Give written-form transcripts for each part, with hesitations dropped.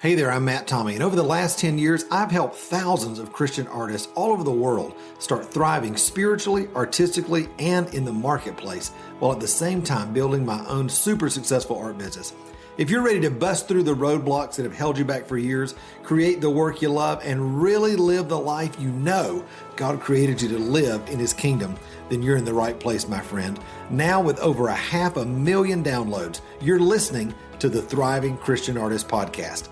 Hey there, I'm Matt Tommy, and over the last 10 years, I've helped thousands of Christian artists all over the world start thriving spiritually, artistically, and in the marketplace, while at the same time building my own super successful art business. If you're ready to bust through the roadblocks that have held you back for years, create the work you love, and really live the life you know God created you to live in His kingdom, then you're in the right place, my friend. Now with over 500,000 downloads, you're listening to the Thriving Christian Artist Podcast.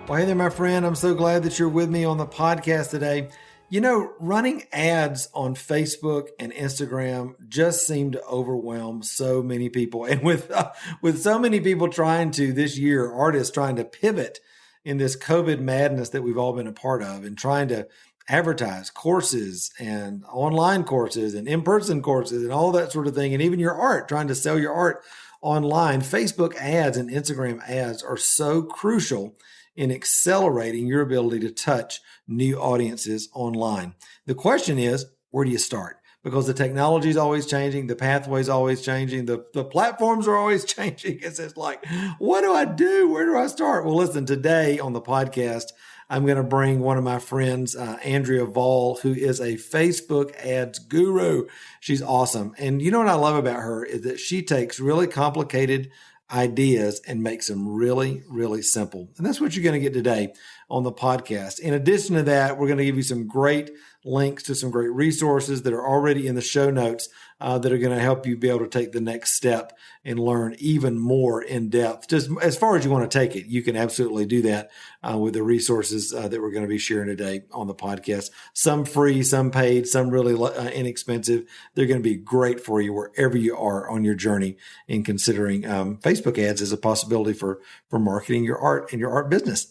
Well, hey there, my friend. I'm so glad that you're with me on the podcast today. You know, running ads on Facebook and Instagram just seem to overwhelm so many people. And with so many people trying to this year, artists trying to pivot in this COVID madness that we've all been a part of and trying to advertise courses and online courses and in-person courses and all that sort of thing. And even your art, trying to sell your art online. Facebook ads and Instagram ads are so crucial in accelerating your ability to touch new audiences online. The question is, where do you start? Because the technology is always changing, the pathway is always changing, the platforms are always changing. It's just like, what do I do? Where do I start? Well, listen, today on the podcast, I'm going to bring one of my friends, Andrea Vahl, who is a Facebook ads guru. She's awesome. And you know what I love about her is that she takes really complicated ideas and makes them really, really simple. And that's what you're going to get today on the podcast. In addition to that, we're going to give you some great links to some great resources that are already in the show notes that are going to help you be able to take the next step and learn even more in depth. Just as far as you want to take it, you can absolutely do that with the resources that we're going to be sharing today on the podcast. Some free, some paid, some really inexpensive. They're going to be great for you wherever you are on your journey in considering Facebook ads as a possibility for marketing your art and your art business.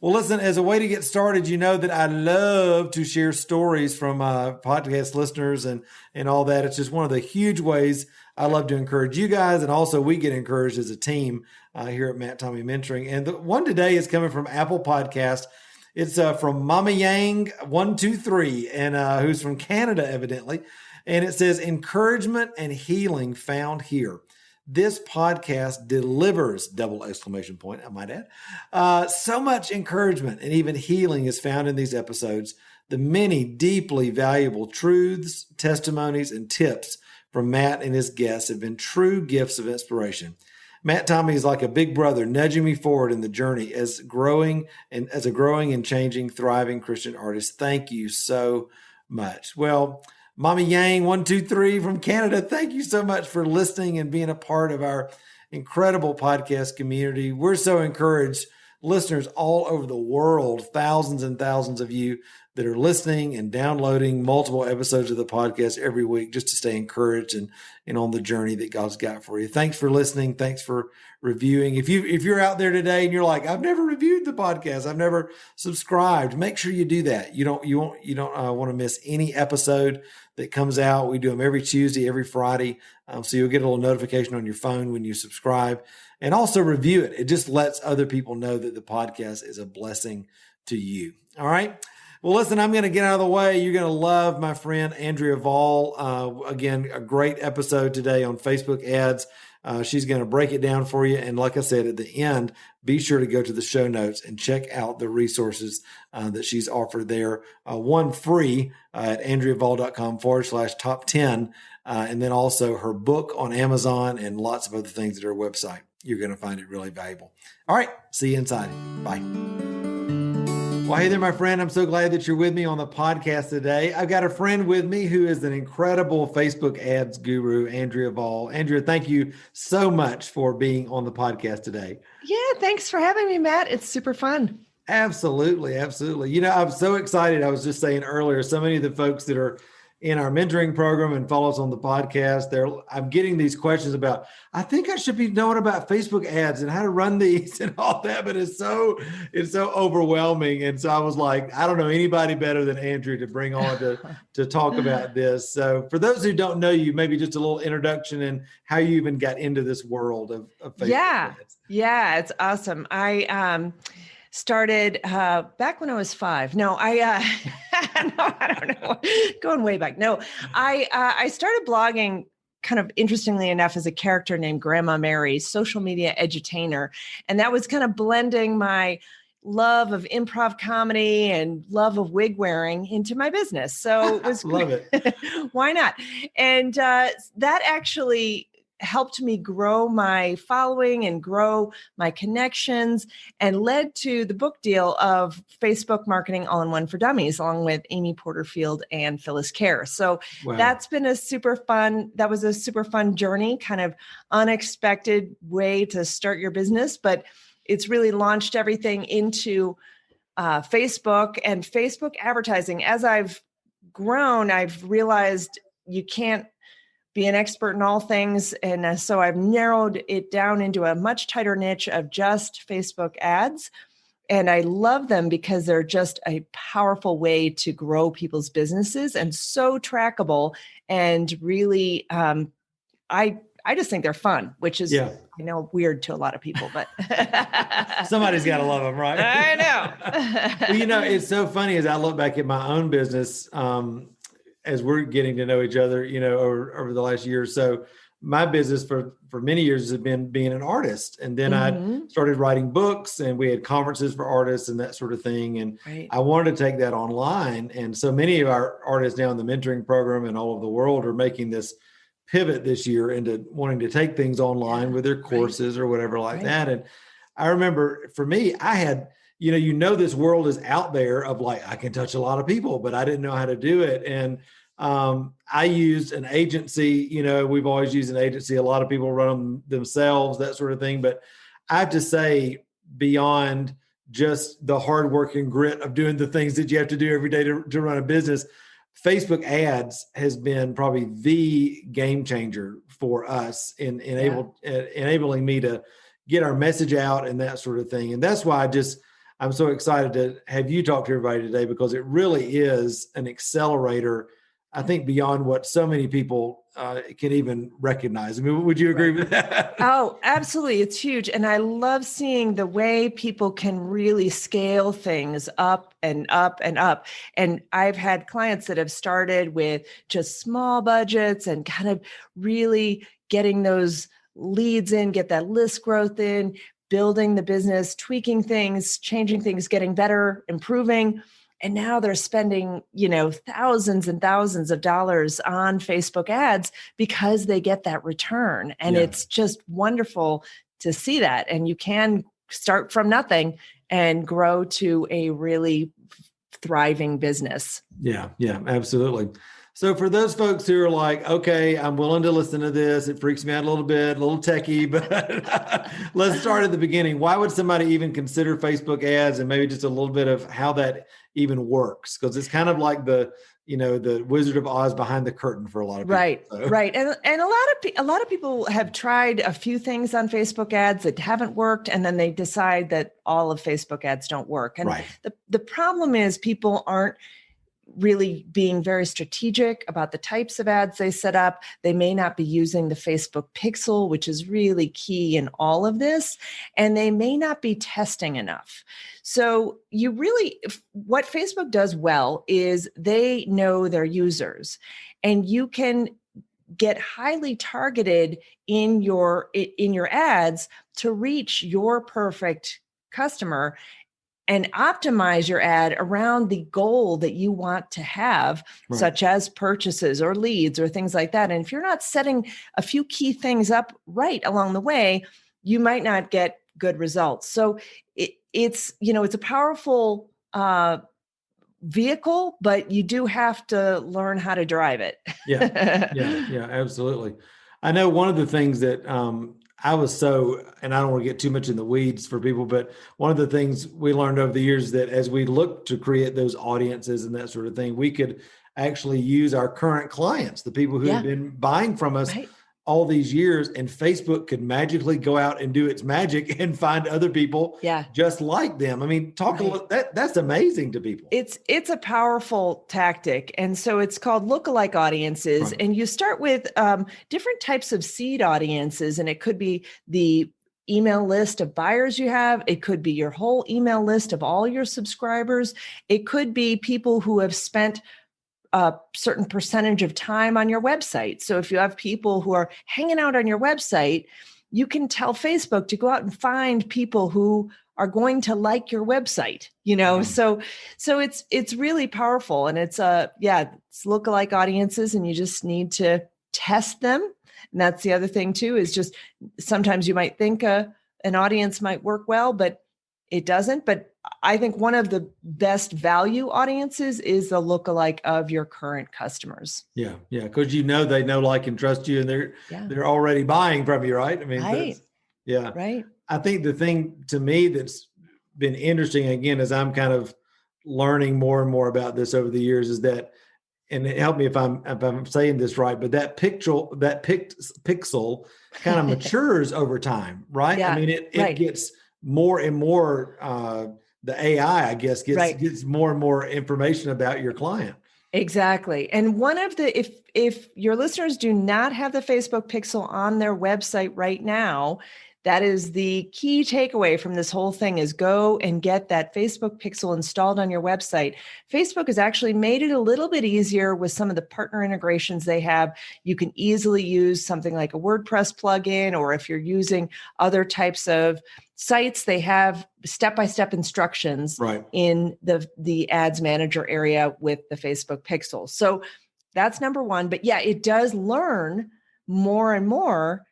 Well, listen, as a way to get started, you know that I love to share stories from podcast listeners and all that. It's just one of the huge ways I love to encourage you guys. And also we get encouraged as a team here at Matt Tommy Mentoring. And the one today is coming from Apple Podcast. It's from Mama Yang 123 and who's from Canada, evidently. And it says, encouragement and healing found here. This podcast delivers, ! I might add. So much encouragement and even healing is found in these episodes. The many deeply valuable truths, testimonies, and tips from Matt and his guests have been true gifts of inspiration. Matt Tommy is like a big brother nudging me forward in the journey as a growing and changing, thriving Christian artist. Thank you so much. Well, Mommy Yang 123 from Canada, thank you so much for listening and being a part of our incredible podcast community. We're so encouraged, listeners all over the world, thousands and thousands of you that are listening and downloading multiple episodes of the podcast every week just to stay encouraged and on the journey that God's got for you. Thanks for listening. Thanks for reviewing. If you're out there today and you're like, I've never reviewed the podcast, I've never subscribed, make sure you do that. You don't want to miss any episode that comes out. We do them every Tuesday, every Friday. So you'll get a little notification on your phone when you subscribe, and also review it. It just lets other people know that the podcast is a blessing to you. All right. Well, listen, I'm going to get out of the way. You're going to love my friend Andrea Vahl. Again, a great episode today on Facebook ads. She's going to break it down for you. And like I said, at the end, be sure to go to the show notes and check out the resources that she's offered there. One free at andreavahl.com/top 10. And then also her book on Amazon and lots of other things at her website. You're going to find it really valuable. All right. See you inside. Bye. Well, hey there, my friend. I'm so glad that you're with me on the podcast today. I've got a friend with me who is an incredible Facebook ads guru, Andrea Vahl. Andrea, thank you so much for being on the podcast today. Yeah, thanks for having me, Matt. It's super fun. Absolutely. Absolutely. You know, I'm so excited. I was just saying earlier, so many of the folks that are in our mentoring program and follow us on the podcast, I'm getting these questions about, I think I should be knowing about Facebook ads and how to run these and all that, but it's so overwhelming. And so I was like, I don't know anybody better than Andrew to bring on to talk about this. So for those who don't know you, maybe just a little introduction and how you even got into this world of Facebook ads. Yeah, it's awesome. I started back when I was 5. No, I don't know. Going way back. No, I started blogging kind of interestingly enough as a character named Grandma Mary, social media edutainer. And that was kind of blending my love of improv comedy and love of wig wearing into my business. So it was Love it. why not? And that actually helped me grow my following and grow my connections and led to the book deal of Facebook Marketing All-in-One for Dummies, along with Amy Porterfield and Phyllis Kerr. So that was a super fun journey, kind of unexpected way to start your business, but it's really launched everything into Facebook and Facebook advertising. As I've grown, I've realized you can't be an expert in all things. And so I've narrowed it down into a much tighter niche of just Facebook ads. And I love them because they're just a powerful way to grow people's businesses and so trackable. And really, I just think they're fun, which is, I know, weird to a lot of people, but somebody's got to love them, right? I know. Well, you know, it's so funny as I look back at my own business, as we're getting to know each other, you know, over the last year or so. My business for many years has been being an artist. And then I started writing books, and we had conferences for artists and that sort of thing. And I wanted to take that online. And so many of our artists now in the mentoring program and all over the world are making this pivot this year into wanting to take things online with their courses or whatever like that. And I remember for me, I had, you know, this world is out there of like, I can touch a lot of people, but I didn't know how to do it. And I used an agency, you know, we've always used an agency. A lot of people run them themselves, that sort of thing. But I have to say, beyond just the hard work and grit of doing the things that you have to do every day to run a business, Facebook ads has been probably the game changer for us in enabling me to get our message out and that sort of thing. And that's why I'm so excited to have you talk to everybody today, because it really is an accelerator, I think, beyond what so many people can even recognize. I mean, would you agree with that? Oh, absolutely. It's huge. And I love seeing the way people can really scale things up and up and up. And I've had clients that have started with just small budgets and kind of really getting those leads in, get that list growth in, building the business, tweaking things, changing things, getting better, improving. And now they're spending, you know, thousands and thousands of dollars on Facebook ads because they get that return. And it's just wonderful to see that. And you can start from nothing and grow to a really thriving business. Yeah, absolutely. So for those folks who are like, okay, I'm willing to listen to this, it freaks me out a little bit, a little techie, but let's start at the beginning. Why would somebody even consider Facebook ads, and maybe just a little bit of how that even works? Because it's kind of like the Wizard of Oz behind the curtain for a lot of people. Right. And a lot of people have tried a few things on Facebook ads that haven't worked, and then they decide that all of Facebook ads don't work. And the problem is people aren't really being very strategic about the types of ads they set up. They may not be using the Facebook pixel, which is really key in all of this, and they may not be testing enough. So what Facebook does well is they know their users, and you can get highly targeted in your ads to reach your perfect customer and optimize your ad around the goal that you want to have, such as purchases or leads or things like that. And if you're not setting a few key things up right along the way, you might not get good results. So it's a powerful vehicle, but you do have to learn how to drive it. Yeah, absolutely. I know one of the things that and I don't want to get too much in the weeds for people, but one of the things we learned over the years that as we look to create those audiences and that sort of thing, we could actually use our current clients, the people who have been buying from us all these years, and Facebook could magically go out and do its magic and find other people just like them. I mean, that's amazing to people. It's a powerful tactic. And so it's called LookAlike Audiences. And you start with different types of seed audiences, and it could be the email list of buyers you have. It could be your whole email list of all your subscribers. It could be people who have spent a certain percentage of time on your website. So if you have people who are hanging out on your website, you can tell Facebook to go out and find people who are going to like your website, so it's really powerful. And it's it's lookalike audiences, and you just need to test them. And that's the other thing too, is just sometimes you might think an audience might work well, but it doesn't. But I think one of the best value audiences is the lookalike of your current customers. Yeah. Because they know, like, and trust you, and they're already buying from you, right? I mean, right. Right. I think the thing to me that's been interesting, again, as I'm kind of learning more and more about this over the years, is that, and help me if I'm saying this right, but that pixel kind of matures over time, right? Yeah, I mean, it gets more and more. The AI, I guess, gets more and more information about your client. Exactly. And one of the, if your listeners do not have the Facebook pixel on their website right now, that is the key takeaway from this whole thing, is go and get that Facebook pixel installed on your website. Facebook has actually made it a little bit easier with some of the partner integrations they have. You can easily use something like a WordPress plugin, or if you're using other types of sites, they have step-by-step instructions in the ads manager area with the Facebook pixel. So that's number one. But yeah, it does learn more and more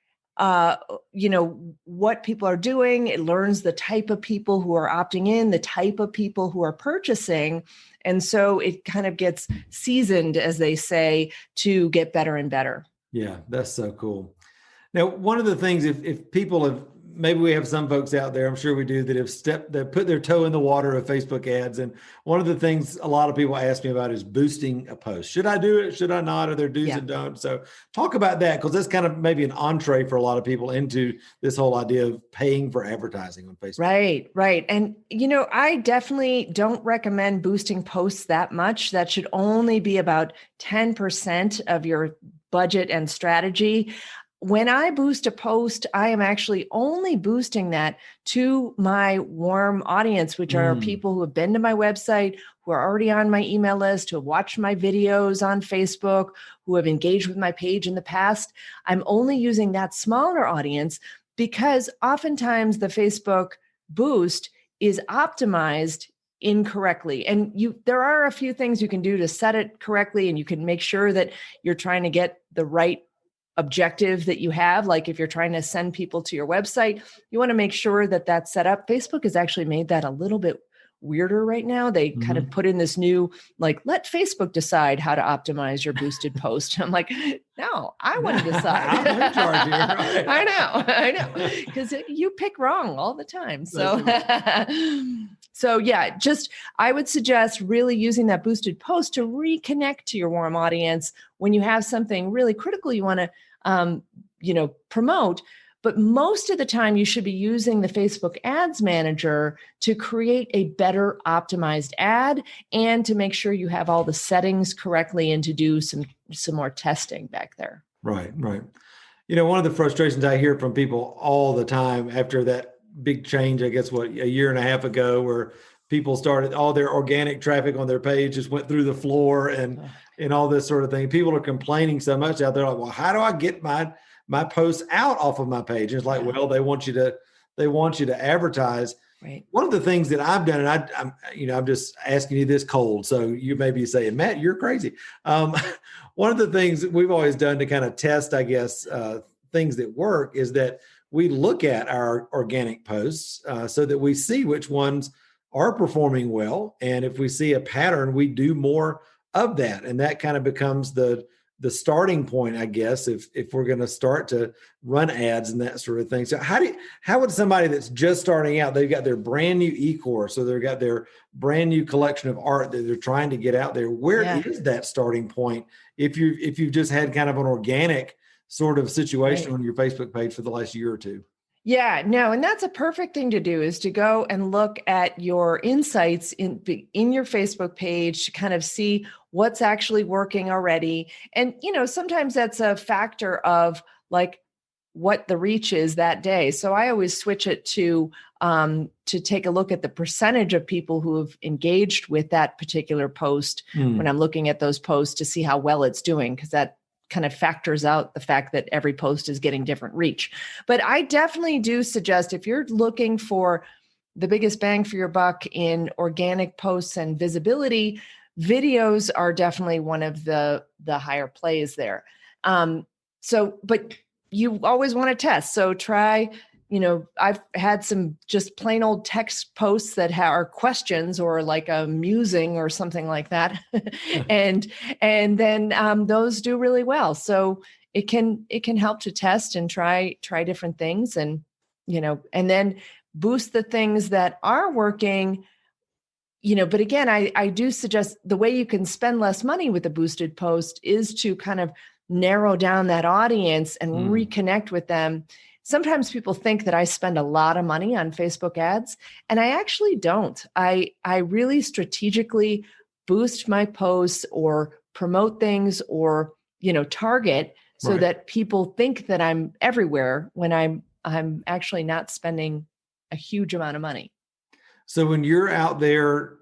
what people are doing. It learns the type of people who are opting in, the type of people who are purchasing. And so it kind of gets seasoned, as they say, to get better and better. Yeah, that's so cool. Now, one of the things, if people have, maybe we have some folks out there, I'm sure we do, that put their toe in the water of Facebook ads. And one of the things a lot of people ask me about is boosting a post. Should I do it? Should I not? Are there do's and don'ts? So talk about that, because that's kind of maybe an entree for a lot of people into this whole idea of paying for advertising on Facebook. Right. And, I definitely don't recommend boosting posts that much. That should only be about 10% of your budget and strategy. When I boost a post, I am actually only boosting that to my warm audience, which are people who have been to my website, who are already on my email list, who have watched my videos on Facebook, who have engaged with my page in the past. I'm only using that smaller audience because oftentimes the Facebook boost is optimized incorrectly. And there are a few things you can do to set it correctly, and you can make sure that you're trying to get the right objective that you have. Like if you're trying to send people to your website, you want to make sure that that's set up. Facebook has actually made that a little bit weirder right now. They kind of put in this new, let Facebook decide how to optimize your boosted post. I'm like, no, I want to decide. I'm in charge here, right? I know, because you pick wrong all the time. So, so yeah, I would suggest really using that boosted post to reconnect to your warm audience when you have something really critical you want to, promote. But most of the time, you should be using the Facebook Ads Manager to create a better optimized ad and to make sure you have all the settings correctly and to do some more testing back there. Right. One of the frustrations I hear from people all the time after that big change, I guess, a year and a half ago, where people started, all their organic traffic on their page just went through the floor and all this sort of thing. People are complaining so much out there, like, well, how do I get my posts out off of my page? It's like, well, they want you to advertise. Right. One of the things that I've done, and I'm just asking you this cold, so you may be saying, Matt, you're crazy. One of the things that we've always done to kind of test, I guess, things that work is that we look at our organic posts so that we see which ones are performing well. And if we see a pattern, we do more of that. And that kind of becomes the starting point, I guess, if we're going to start to run ads and that sort of thing. So how would somebody that's just starting out, they've got their brand new e-course, so they've got their brand new collection of art that they're trying to get out there. Where is that starting point if you've just had kind of an organic sort of situation on your Facebook page for the last year or two? Yeah, no, and that's a perfect thing to do, is to go and look at your insights in your Facebook page to kind of see what's actually working already. And, sometimes that's a factor of, like, what the reach is that day. So I always switch it to take a look at the percentage of people who have engaged with that particular post when I'm looking at those posts to see how well it's doing, because that kind of factors out the fact that every post is getting different reach. But I definitely do suggest, if you're looking for the biggest bang for your buck in organic posts and visibility, videos are definitely one of the higher plays there. But you always want to test. So try, I've had some just plain old text posts that are questions or like a musing or something like that. and then those do really well. So it can help to test and try different things, and then boost the things that are working. But again, I do suggest the way you can spend less money with a boosted post is to kind of narrow down that audience and reconnect with them. Sometimes people think that I spend a lot of money on Facebook ads, and I actually don't. I really strategically boost my posts or promote things or, target so that people think that I'm everywhere when I'm actually not spending a huge amount of money. So when you're out there,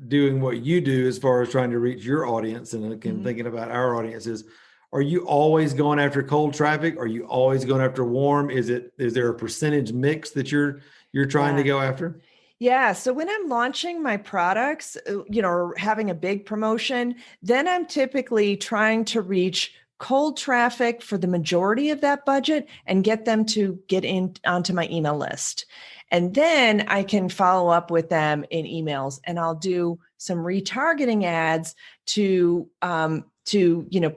doing what you do as far as trying to reach your audience and again, thinking about our audiences, are you always going after cold traffic? Are you always going after warm? Is there a percentage mix that you're trying to go after? Yeah. So when I'm launching my products, or having a big promotion, then I'm typically trying to reach cold traffic for the majority of that budget and get them to get in onto my email list. And then I can follow up with them in emails, and I'll do some retargeting ads to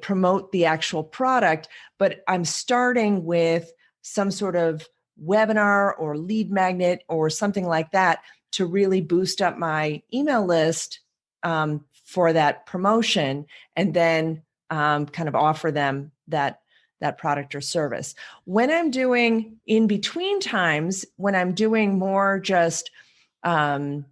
promote the actual product. But I'm starting with some sort of webinar or lead magnet or something like that to really boost up my email list for that promotion, and then kind of offer them that product or service. When I'm doing in between times, when I'm doing more just, reconnection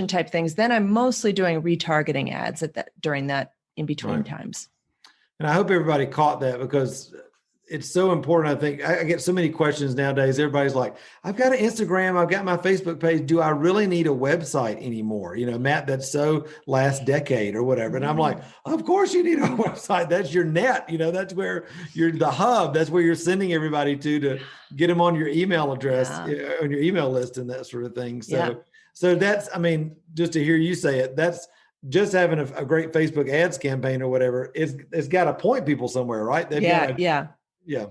type things, then I'm mostly doing retargeting ads during that in between times. And I hope everybody caught that, because it's so important. I think I get so many questions nowadays. Everybody's like, I've got an Instagram, I've got my Facebook page. Do I really need a website anymore? Matt, that's so last decade or whatever. And I'm like, of course you need a website. That's your net. That's where you're the hub. That's where you're sending everybody to get them on your email address, on your email list and that sort of thing. So that's, just to hear you say it, that's just having a great Facebook ads campaign or whatever. It's got to point people somewhere, right? Yeah.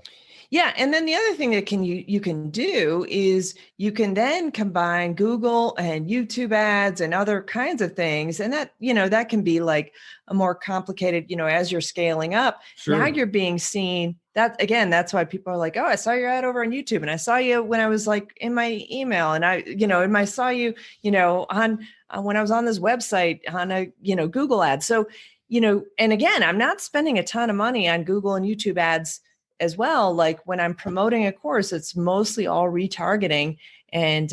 And then the other thing that you can do is you can then combine Google and YouTube ads and other kinds of things. And that, that can be like a more complicated, as you're scaling up. Sure. Now you're being seen. That's why people are like, oh, I saw your ad over on YouTube, and I saw you when I was like in my email, and I saw you, on when I was on this website on a, Google ad. So, and again, I'm not spending a ton of money on Google and YouTube ads as well. Like when I'm promoting a course, it's mostly all retargeting. And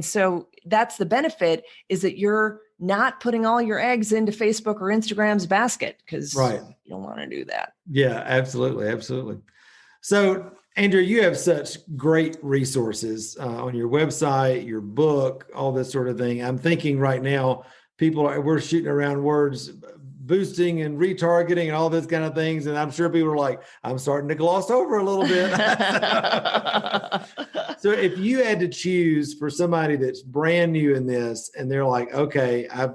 so that's the benefit, is that you're not putting all your eggs into Facebook or Instagram's basket, because you don't want to do that. Yeah, absolutely. Absolutely. So Andrea, you have such great resources on your website, your book, all this sort of thing. I'm thinking right now, we're shooting around words, boosting and retargeting and all this kind of things. And I'm sure people are like, I'm starting to gloss over a little bit. So if you had to choose for somebody that's brand new in this and they're like, okay, I'm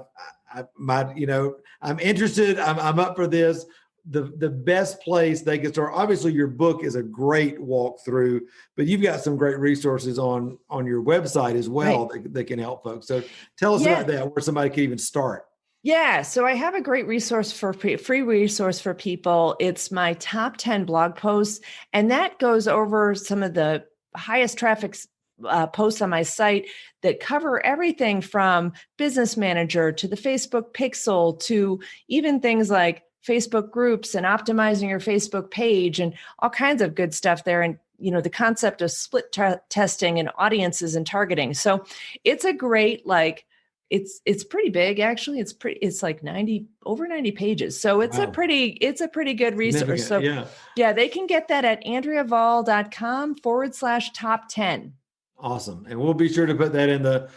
interested, I'm up for this, the best place they can start. Obviously your book is a great walkthrough, but you've got some great resources on your website as well that can help folks. So tell us about that, where somebody can even start. Yeah. So I have a great resource free resource for people. It's my top 10 blog posts. And that goes over some of the highest traffic posts on my site that cover everything from Business Manager to the Facebook Pixel to even things like Facebook groups and optimizing your Facebook page and all kinds of good stuff there. And, the concept of split testing and audiences and targeting. So it's a great, it's pretty big, actually. It's like over 90 pages. So it's a pretty good resource. So yeah, they can get that at andreavahl.com/top 10. Awesome. And we'll be sure to put that in the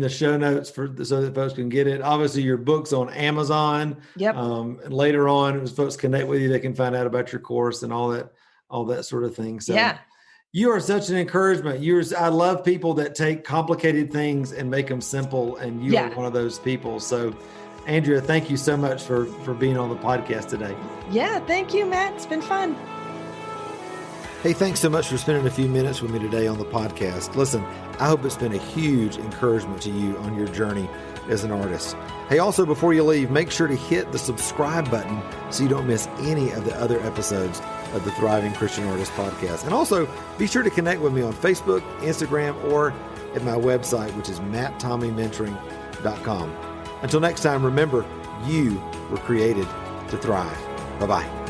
show notes so that folks can get it. Obviously your book's on Amazon. Yep. And later on, as folks connect with you, they can find out about your course and all that sort of thing. So yeah. You are such an encouragement. I love people that take complicated things and make them simple, and you are one of those people. So, Andrea, thank you so much for being on the podcast today. Yeah, thank you, Matt. It's been fun. Hey, thanks so much for spending a few minutes with me today on the podcast. Listen, I hope it's been a huge encouragement to you on your journey as an artist. Hey, also, before you leave, make sure to hit the subscribe button so you don't miss any of the other episodes of the Thriving Christian Artist podcast. And also, be sure to connect with me on Facebook, Instagram, or at my website, which is matttommeymentoring.com. Until next time, remember, you were created to thrive. Bye-bye.